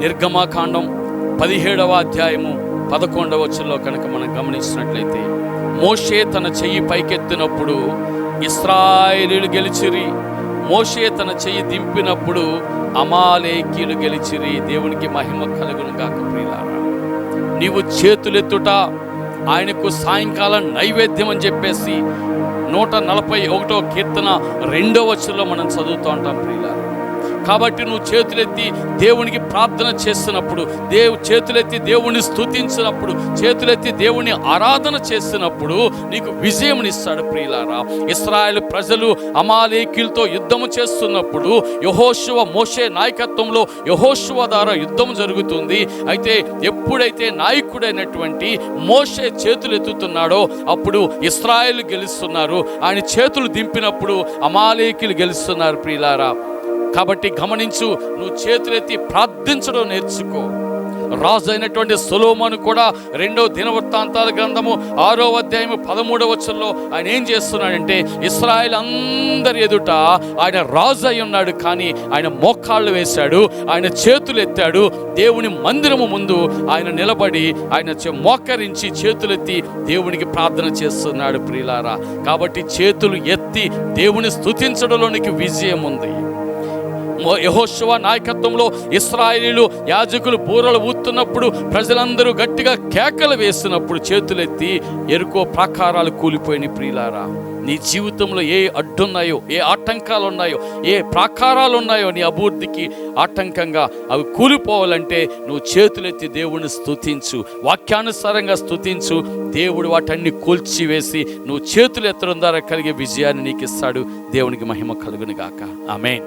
నిర్గమాకాండం 17వ అధ్యాయము 11వ వచనంలో కనుక మనం గమనించినట్లయితే, మోషే తన చెయ్యి పైకెత్తినప్పుడు ఇశ్రాయేలీయులు గెలిచిరి, మోషే తన చెయ్యి దింపినప్పుడు అమాలేకీయులు గెలిచిరి. దేవునికి మహిమ కలుగును గాక. ప్రియులారా, నీవు చేతులెత్తుట ఆయనకు సాయంకాలం నైవేద్యం అని చెప్పేసి 141వ కీర్తన 2వ వచనంలో మనం చదువుతూ ఉంటాం. ప్రియులారా, కాబట్టి నువ్వు చేతులెత్తి దేవునికి ప్రార్థన చేస్తున్నప్పుడు, చేతులెత్తి దేవుణ్ణి స్తుతించినప్పుడు, చేతులెత్తి దేవుని ఆరాధన చేస్తున్నప్పుడు నీకు విజయమునిస్తాడు. ప్రియులారా, ఇశ్రాయేలు ప్రజలు అమాలేకీయులతో యుద్ధము చేస్తున్నప్పుడు యెహోషువ, మోషే నాయకత్వంలో యెహోషువ ద్వారా యుద్ధం జరుగుతుంది. అయితే ఎప్పుడైతే నాయకుడైనటువంటి మోషే చేతులు ఎత్తుతున్నాడో అప్పుడు ఇశ్రాయేలు గెలుస్తున్నారు. ఆయన చేతులు దింపినప్పుడు అమాలేకీయులు గెలుస్తున్నారు. ప్రియులారా, కాబట్టి గమనించు, నువ్వు చేతులెత్తి ప్రార్థించడం నేర్చుకో. రాజు అయినటువంటి సొలొమోను కూడా 2వ దినవృత్తాంతాల గ్రంథము 6వ అధ్యాయము 13వ వచనంలో ఆయన ఏం చేస్తున్నాడంటే, ఇశ్రాయేల్ అందరి ఎదుట ఆయన రాజు అయి ఉన్నాడు, కానీ ఆయన మోకాళ్ళు వేశాడు, ఆయన చేతులు ఎత్తాడు. దేవుని మందిరము ముందు ఆయన నిలబడి ఆయన మోకరించి చేతులెత్తి దేవునికి ప్రార్థన చేస్తున్నాడు. ప్రియులారా, కాబట్టి చేతులు ఎత్తి దేవుని స్తుతించడంలోనికి విజయం ఉంది. యెహోషువ నాయకత్వంలో ఇశ్రాయేలీయులు యాజకులు బూరలు ఊతున్నప్పుడు, ప్రజలందరూ గట్టిగా కేకలు వేస్తున్నప్పుడు చేతులెత్తి ఎరుకో ప్రాకారాలు కూలిపోయినాయి. ప్రియులారా, నీ జీవితంలో ఏ అడ్డున్నాయో, ఏ ఆటంకాలు ఉన్నాయో, ఏ ప్రాకారాలు ఉన్నాయో నీ అభివృద్ధికి ఆటంకంగా, అవి కూలిపోవాలంటే నువ్వు చేతులెత్తి దేవుని స్తుతించు, వాక్యానుసారంగా స్తుతించు. దేవుడు వాటన్ని కూల్చివేసి నువ్వు చేతులు ఎత్తడం ద్వారా కలిగే విజయాన్ని నీకు ఇస్తాడు. దేవునికి మహిమ కలుగును గాక. ఆమేన్.